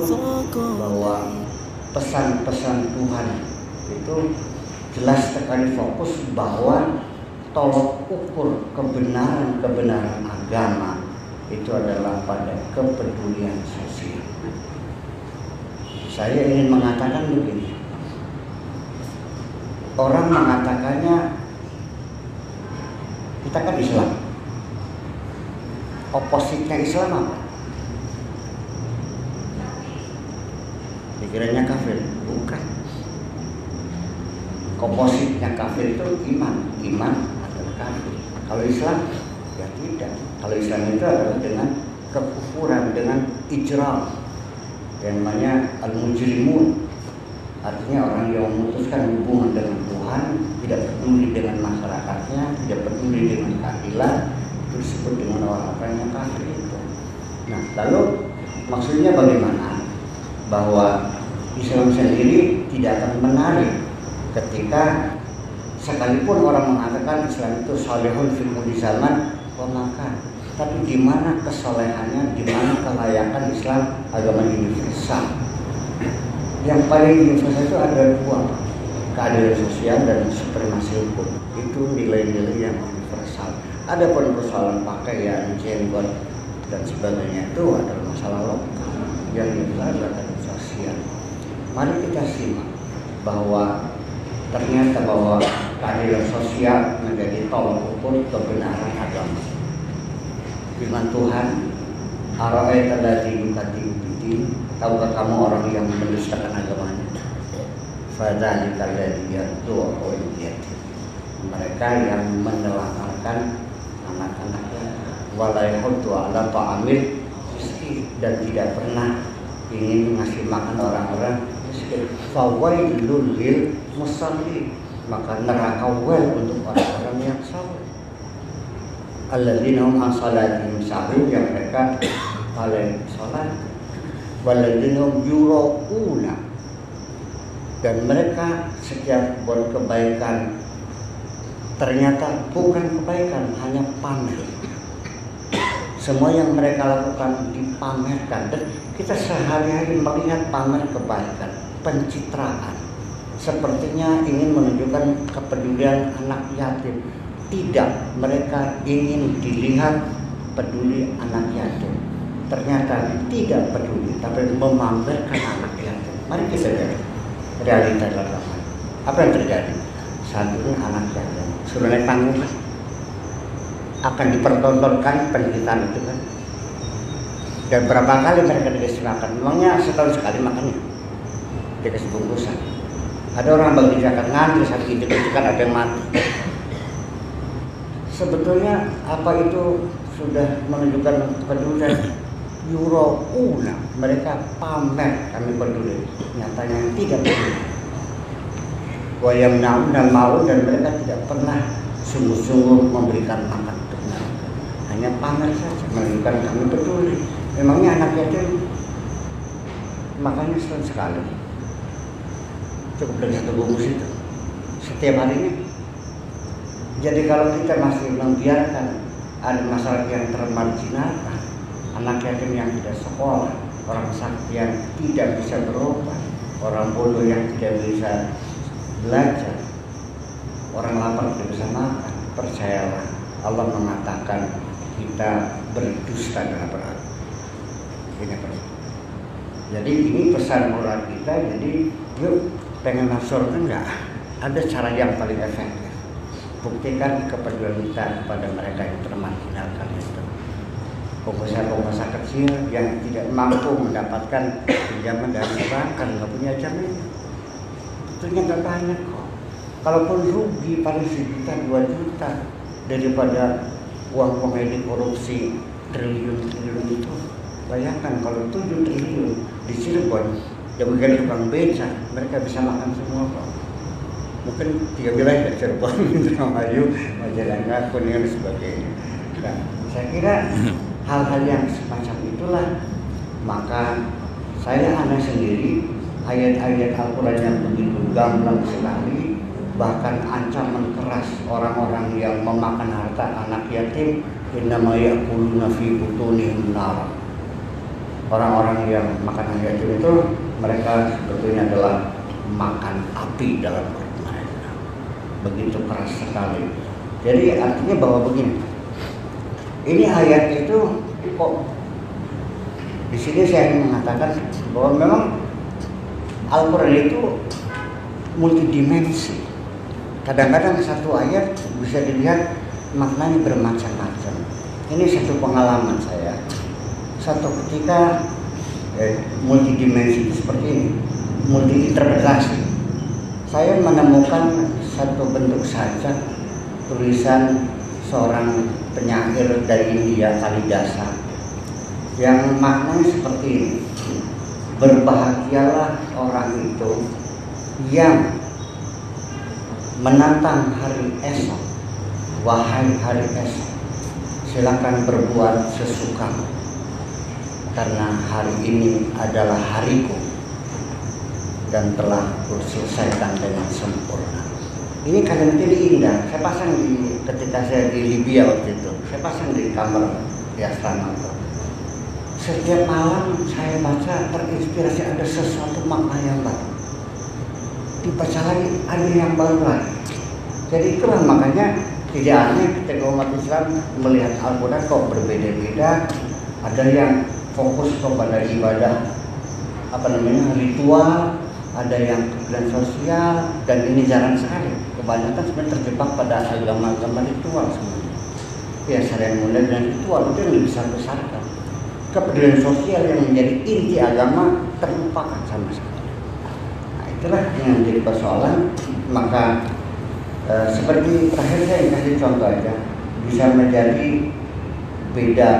pun bahwa pesan-pesan Tuhan itu jelas sekali fokus bahwa tolok ukur kebenaran agama itu adalah pada kepedulian sosial. Saya ingin mengatakan begini, orang mengatakannya kita kan Islam, opositnya Islam apa? Pikirannya kafir, bukan. Opositnya kafir itu iman adalah kafir. Kalau Islam ya tidak. Kalau Islam itu adalah dengan kekufuran, dengan ijram, yang namanya al-mujrimun, artinya orang yang memutuskan hubungan dengan Tuhan, tidak peduli dengan masyarakatnya, tidak peduli dengan keadilan, itu disebut dengan orang-orang yang kafir itu. Nah, lalu maksudnya bagaimana? Bahwa Islam sendiri tidak akan menarik ketika sekalipun orang mengatakan Islam itu salihun fil kulli zaman wa makan. Tapi di mana kesolehannya, di mana kelayakan Islam agama universal? Yang paling universal itu ada dua, keadilan sosial dan supremasi hukum. Itu nilai-nilai yang universal. Ada pun persoalan pakaian, jenggot dan sebagainya itu adalah masalah lokal. Yang universal adalah keadilan sosial. Mari kita simak bahwa ternyata bahwa keadilan sosial menjadi tolok ukur kebenaran agama. Firman Tuhan, ara'aita allazi yukadzibu bid-din, tahukah kamu orang yang mendustakan agamanya? Fadzalika allazi yad'u al-yatim. Mereka yang menelantarkan anak-anaknya, wala yahuddu ala ta'amil miskin, dan tidak pernah ingin ngasih makan orang-orang miskin. Fawailul lil musallin, maka neraka wel untuk orang-orang yang salat. Alladzina hum an salatihim sahun, yang mereka lalai salat. Walladzina hum yura'una, dan mereka setiap buat kebaikan ternyata bukan kebaikan, hanya pamer. Semua yang mereka lakukan dipamerkan, dan kita sehari-hari melihat pamer kebaikan, pencitraan, sepertinya ingin menunjukkan kepedulian anak yatim. Tidak, mereka ingin dilihat peduli anak yatim. Ternyata tidak peduli, tapi memamerkan anak yatim. Mari kita lihat realita dalam apa yang terjadi. Saat ini anak yatim sudah naik panggung kan, akan dipertontonkan penderitaan itu kan. Dan berapa kali mereka dikasih makan? Memangnya setahun sekali makannya? Dikasih bungkusan. Ada orang bagi zakat ngantri saat itu kan ada yang mati. Sebetulnya apa itu sudah menunjukkan kepedulian? Yura'una, mereka pamer kami peduli, nyatanya tidak peduli. Wa yamna'una mau, dan mereka tidak pernah sungguh-sungguh memberikan makan untuk mereka. Hanya pamer saja, menunjukkan kami peduli. Memangnya anak yatim makannya setahun sekali, cukup dari satu bungkus itu setiap harinya. Jadi kalau kita masih membiarkan ada masyarakat yang termarginalkan, anak yatim yang tidak sekolah, orang sakit yang tidak bisa berobat, orang bodoh yang tidak bisa belajar, orang lapar tidak bisa makan, percayalah Allah mengatakan kita berdusta dengan beragama. Ini pesan. Jadi ini pesan moral kita. Jadi yuk, pengen masuk surga enggak? Ada cara yang paling efektif. Buktikan kepedulian kita kepada mereka yang termarginalkan itu. Pengusaha-pengusaha kecil yang tidak mampu mendapatkan pinjaman dari bank, nggak punya jaminan. Betulnya nggak banyak kok. Kalaupun rugi paling 1 juta 2 juta daripada uang ini korupsi triliun-triliun itu. Bayangkan kalau 7 triliun di Cirebon, yang mungkin tukang beca, mereka bisa makan semua kok. Mungkin 3 wilayah Cirebon, Indramayu, Majalengka, Kuningan dan sebagainya. Nah, saya kira hal-hal yang semacam itulah, maka saya anak sendiri ayat-ayat Al-Quran yang begitu gamblang sekali, bahkan ancaman keras orang-orang yang memakan harta anak yatim, innama ya'kuluna fi butunihim nar. orang-orang yang makan yatim itu mereka sebetulnya adalah makan api dalam perut mereka. Begitu keras sekali. Jadi artinya bahwa begini, ini ayat itu kok di sini saya mengatakan bahwa memang Al-Quran itu multidimensi. Kadang-kadang satu ayat bisa dilihat maknanya bermacam-macam. Ini satu pengalaman saya. Satu ketika multidimensi itu seperti ini, multi interpretasi. Saya menemukan satu bentuk sajak tulisan seorang penyair dari India, Kalidasa, yang maknanya seperti ini. Berbahagialah orang itu yang menantang hari esok. Wahai hari esok, silakan berbuat sesukamu, karena hari ini adalah hariku dan telah kuselesaikan dengan sempurna. Ini kalimat ini indah. Saya pasang ketika saya di Libya waktu itu. Saya pasang di kamar di asrama. Setiap malam saya baca terinspirasi ada sesuatu makna yang baru. Dibaca lagi ada yang baru lagi. Jadi itulah makanya tidak aneh ketika umat Islam melihat Al-Quran kok berbeda-beda. Ada yang fokus kepada ibadah ritual, ada yang kemudian sosial, dan ini jarang sekali. Kebanyakan sebenarnya terjebak pada agama-agama ritual semuanya. Ya, selain mulai dengan ritual itu yang lebih besar-besarkan. Kepedulian sosial yang menjadi inti agama terlupakan sama sekali. Nah, itulah yang menjadi persoalan. Maka seperti terakhir saya kasih contoh aja, bisa menjadi beda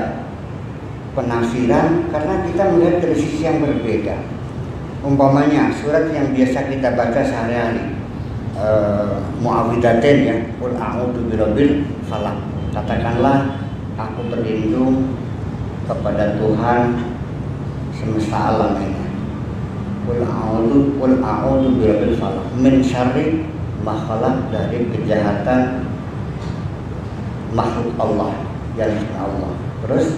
penafsiran karena kita melihat dari sisi yang berbeda. Umpamanya surat yang biasa kita baca sehari-hari, Mu'awwidzatain ya, Qul a'udzu birabbil falaq. Katakanlah aku berlindung kepada Tuhan semesta alam ini. Qul a'udzu birabbil falaq min syarri ma khalaq, dari kejahatan makhluk Allah, yang Allah. Terus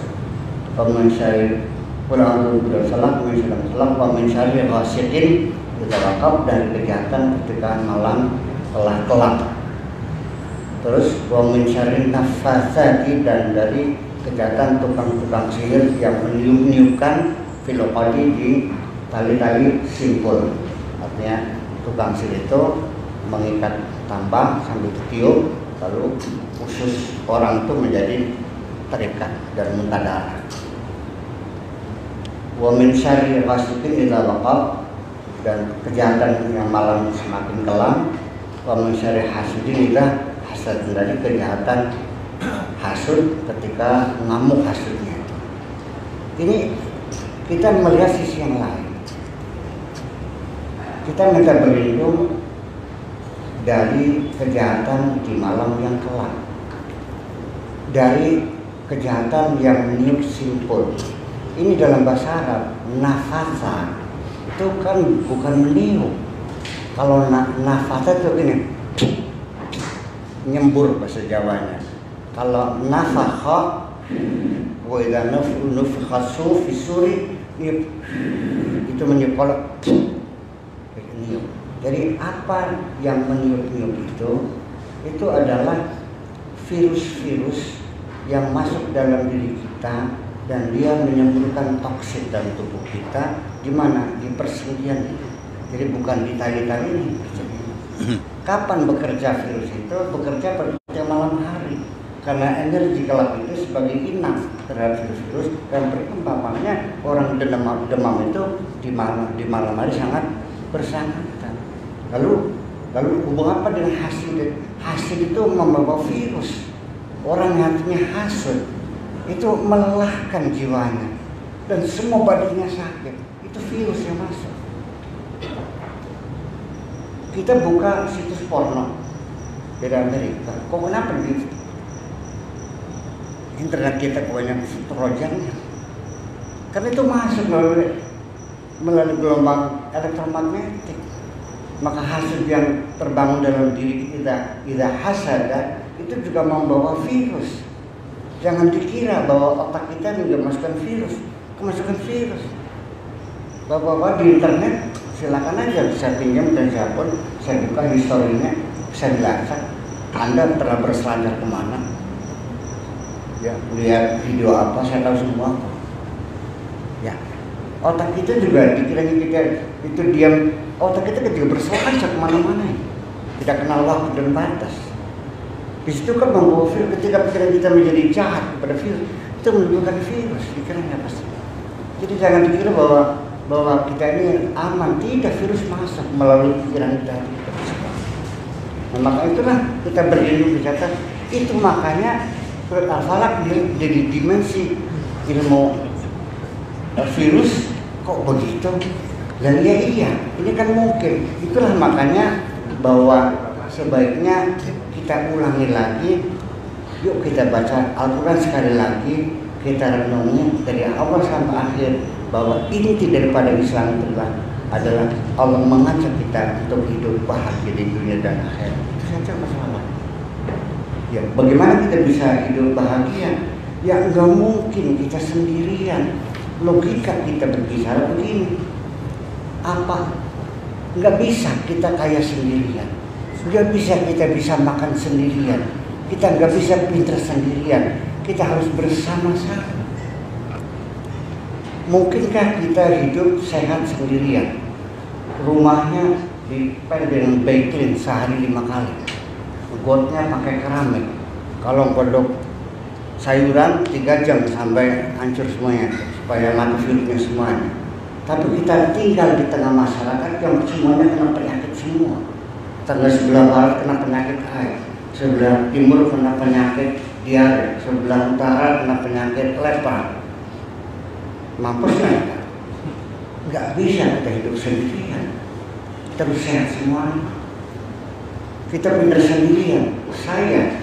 min syarri qul a'udzu birabbil falaq min syarri ma khalaq wa min syarri ghasiqin idza waqab, dari kejahatan ketika malam telah kelak. Terus wa min syarri naffatsati, dan dari kejahatan tukang-tukang sihir yang meniup-niupkan fil uqadi, di tali-tali simpul. Artinya tukang sihir itu mengikat tambang sambil ditiup, lalu usus orang itu menjadi terikat dan muntah darah. Wa min syarri ghasiqin idza waqab, dan kejahatan yang malam semakin kelam. Wa min syarri hasidin idza hasad, dari kejahatan hasud ketika ngamuk hasudnya. Ini kita melihat sisi yang lain. Kita minta berlindung dari kejahatan di malam yang kelam, dari kejahatan yang meniup simpul. Ini dalam bahasa Arab, nafasa itu kan bukan meniup. Kalau nafasa itu ini nyembur bahasa Jawanya. Kalau nafakha wa idza nufikha fi suri, itu meniup. Kalau meniup. Jadi apa yang meniup-niup itu adalah virus-virus yang masuk dalam diri kita, dan dia menyemburkan toksin dalam tubuh kita. Di mana? Di persendian itu. Jadi bukan di tali-tali ini. Kapan bekerja virus itu? Bekerja pada malam hari, karena energi gelap itu sebagai inang terhadap virus-virus, dan perkembangannya orang demam itu di malam hari sangat bersangkutan. Lalu hubungan apa dengan hasud? Hasud itu membawa virus. Orang yang hatinya hasud itu melelahkan jiwanya dan semua badannya sakit. Itu virus yang masuk. Kita buka situs porno dari Amerika. Kok kenapa di internet kita kebanyakan trojannya? Karena itu masuk melalui gelombang elektromagnetik. Maka hasud yang terbangun dalam diri kita, hasada, itu juga membawa virus. Jangan dikira bahwa otak kita memasukkan virus. kemasukan virus. Bapak-bapak di internet silakan aja, saya pinjam dan saya pun saya buka historinya, saya dilacak Anda telah berselancar kemana, ya lihat video apa saya tahu semua. Ya otak kita juga dikiranya kita itu diam, otak kita juga berselancar kemana-mana, tidak kenal waktu dan batas. Di situ kan membawa virus. Ketika pikiran kita menjadi jahat kepada virus, itu menunjukkan virus pikirannya pasti. Jadi jangan dikira bahwa kita ini aman. Tidak, virus masuk melalui pikiran kita. Nah, maka itulah kita berlindung di kata itu. Makanya surat Al-Falaq jadi dimensi ilmu virus kok begitu. Dan iya, ini kan mungkin. Itulah makanya bahwa sebaiknya kita ulangi lagi. Yuk kita baca Al-Quran sekali lagi, kita renungi dari awal sampai akhir bahwa inti daripada Islam itu adalah Allah mengajak kita untuk hidup bahagia di dunia dan akhirat. Itu saja masalah. Ya, bagaimana kita bisa hidup bahagia? Ya nggak mungkin kita sendirian. Logika kita berbicara begini. Apa? Nggak bisa kita kaya sendirian. Nggak bisa kita bisa makan sendirian. Kita nggak bisa pintar sendirian. Kita harus bersama-sama. Mungkinkah kita hidup sehat sendirian? Rumahnya dipel dengan baiklin sehari 5 kali. Gotnya pakai keramik. Kalau kodok sayuran 3 jam sampai hancur semuanya supaya mati virusnya semuanya. Tapi kita tinggal di tengah masyarakat yang semuanya kena penyakit semua. Tengah sebelah barat kena penyakit air, sebelah timur kena penyakit diare, sebelah utara kena penyakit lepra. Mampus kan? Nggak bisa kita hidup sendirian. Kita harus sehat semuanya. Kita pindah sendirian. Saya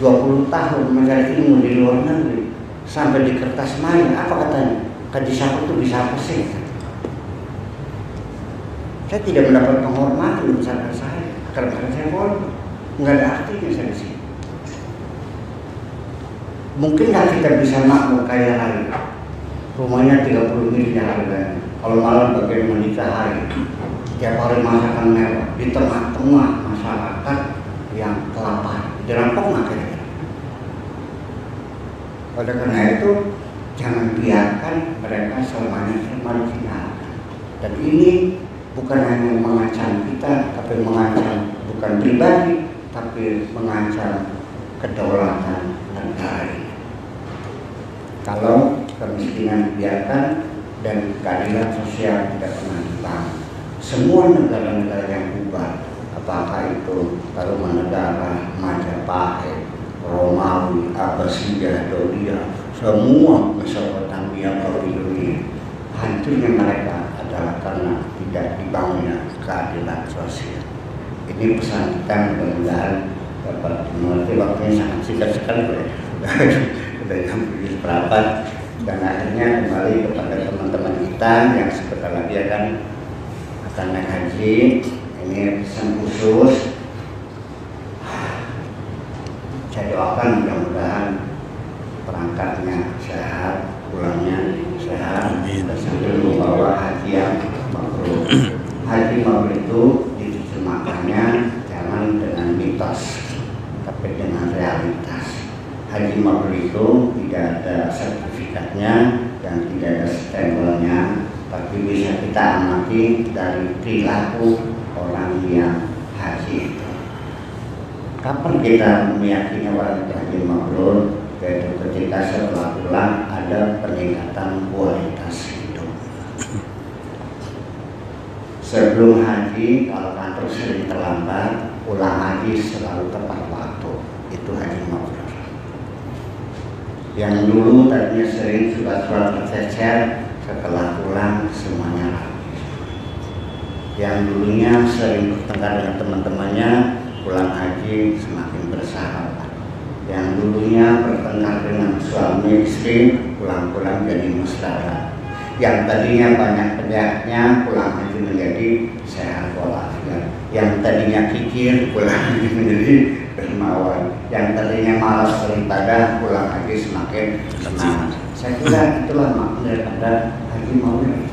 20 tahun mencari ilmu di luar negeri sampai di kertas main. Apa katanya? Kaji saku itu bisa apa sih? Saya tidak mendapat penghormatan besar saya karena saya bodoh. Nggak ada artinya saya di sini. Mungkin nggak kita bisa makmur kaya raya. Rumahnya 30 miliar harganya. Kalau malam bagian menikah hari, tiap hari masakan mewah di tengah-tengah masyarakat yang kelaparan. Dirampok nggak kira-kira? Oleh karena itu, jangan biarkan mereka selamanya termarginalkan. Dan ini bukan hanya mengancam kita, tapi mengancam bukan pribadi, tapi mengancam kedaulatan negara ini. Kalau kemiskinan dibiarkan dan keadilan sosial tidak pernah dibangun, semua negara-negara yang bubar, apakah itu Taruman Negara, Majapahit, Romawi, Abbasiyah, Daudia, semua Mesopotamia, Babilonia, hancurnya mereka adalah karena tidak dibangunnya keadilan sosial. Ini pesan kita, mudah-mudahan dapat mengerti. Waktunya sangat singkat sekali, sudah jam 7 seperempat, dan akhirnya kembali kepada teman-teman kita yang sebentar lagi akan naik haji. Ini pesan khusus. Saya doakan mudah-mudahan perangkatnya sehat, pulangnya sehat, dan sambil membawa haji yang mabrur. Haji mabrur itu diterjemahkannya jangan dengan mitos, tapi dengan realitas. Haji mabrur itu tidak ada sertifikatnya dan tidak ada stempelnya, tapi bisa kita amati dari perilaku orang yang haji itu. Kapan kita meyakini orang haji mabrur? Yaitu ketika setelah pulang ada peningkatan kualitas hidup. Sebelum haji, kalau kantor sering terlambat, pulang haji selalu tepat waktu. Itu haji mabrur. Yang dulu tadinya sering surat-surat tercecer, setelah pulang semuanya rapi. Yang dulunya sering bertengkar dengan teman-temannya, pulang haji semakin bersahabat. Yang dulunya bertengkar dengan suami istri, pulang-pulang jadi mesra. Yang tadinya banyak penyakitnya, pulang haji menjadi sehat walafiat. Yang tadinya kikir, pulang haji menjadi dermawan. Yang tadinya malas beribadah, pulang haji semakin semangat. Saya kira itulah makna daripada haji mabrur.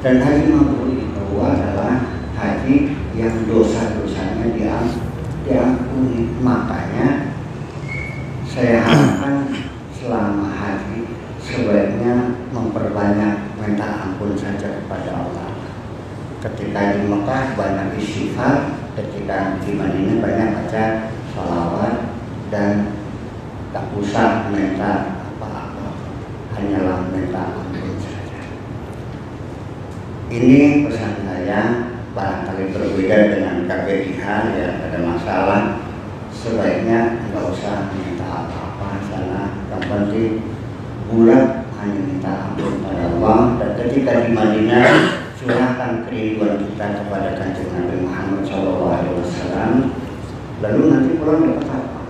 Dan haji mabrur itu adalah haji yang dosa-dosanya diampuni. Makanya saya harapkan selama haji sebaiknya memperbanyak minta ampun saja kepada Allah. Ketika di Mekah banyak istighfar, ketika di Madinah banyak baca sholawat dan tak usah minta apa-apa, hanyalah minta ampun saja. Ini pesan saya, barangkali berbeda dengan KBIH ya, ada masalah, sebaiknya nggak usah minta apa-apa sana, yang penting bulat hanya minta ampun pada Allah. Dan ketika di Madinah curahkan kerinduan kita kepada Kanjeng Nabi Muhammad SAW. Lalu nanti pulang dapat apa?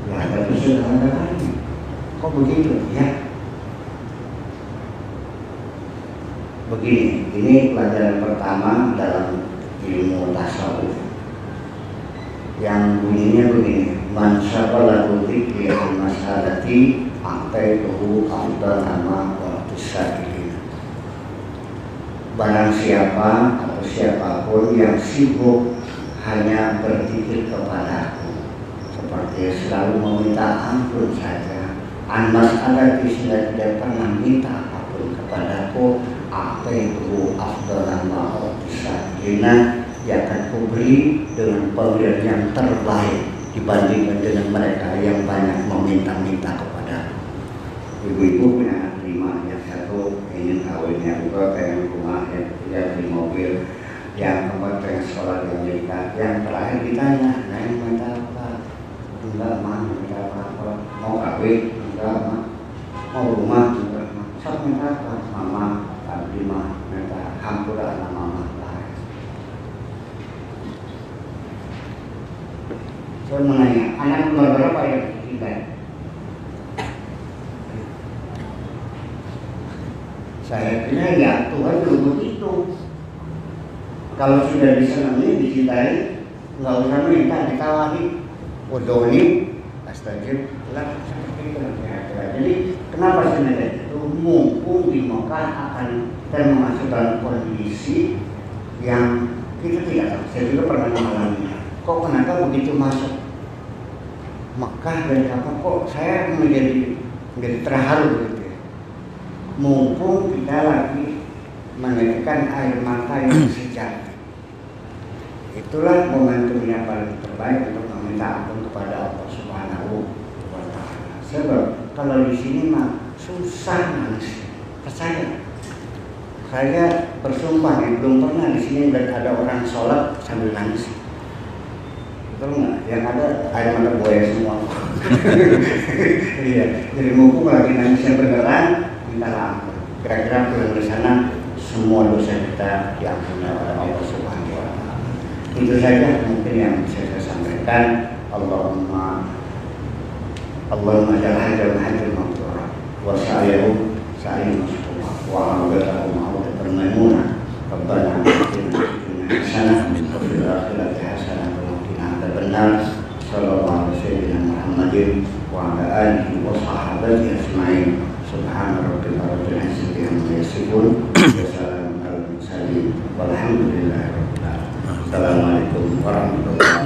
Ya ada kesederhanaan. Kok begitu? Ya begini, ini pelajaran pertama dalam ilmu tasawuf yang bunyinya begini: man syaghalahu dzikri an mas'alati a'taituhu afdal ma wa tisakilin. Barang siapa atau siapapun yang sibuk hanya berzikir kepadaku, seperti selalu meminta ampun saja, an mas'alati, sehingga tidak pernah minta apapun kepadaku, a'taituhu afdal ma wa tisakilin, yang akan kuberi dengan pemberian yang terbaik dibandingkan dengan mereka yang banyak meminta-minta kepada. Ibu-ibu punya anak 5, yang satu ingin kawinnya juga, pengen rumah, yang ketiga beli mobil, yang keempat pengen sekolah di Amerika, yang terakhir ditanya, nah minta apa? Enggak mah, minta apa? Mau kawin? Enggak mah. Mau rumah? Enggak mah. Sok minta apa? Mama, abdi mah minta hampura anak mama. Saya menanya, anak nomor berapa yang ditinggal? Saya kira ya Tuhan dulu begitu. Kalau sudah disenangi, dicintai, nggak usah minta, ditawari. Udoni, astajib, lah seperti itu. Jadi kenapa sebenarnya itu mumpung di Mekah akan termasuk kondisi yang kita tidak tahu. Saya juga pernah mengalaminya. Kok kenapa begitu masuk Mekah dari apa? Kok saya menjadi terharu begitu ya. Mumpung kita lagi menetikan air mata yang sejati. Itulah momentum yang paling terbaik untuk meminta ampun kepada Allah Subhanahu wa Ta'ala. Sebab kalau di sini mah susah nangis. Percaya. Saya bersumpah ya, belum pernah di sini ada orang sholat sambil nangis. Betul nggak? Yang ada air mata buaya semua. Iya, jadi mumpung lagi nangisnya beneran, minta ampun. Kira-kira pulang di sana semua dosa kita diampuni oleh Allah Subhanahu wa Ta'ala. Itu saja mungkin yang bisa saya sampaikan. Allahumma ja'al hajjal mabrura wa sa'yahu sa'yun mashkura wa 'audatahu ma'udatan maimunah. Rabbana atina fid dunya hasanah wa fil akhirati hasanah benar. Sallallahu alaihi Muhammadin wa ala alihi wa sahabatihi ajma'in. Subhana rabbika rabbil izzati amma yasifun wa salamun alal mursalin walhamdulillahi rabbil alamin. Assalamualaikum warahmatullahi wabarakatuh.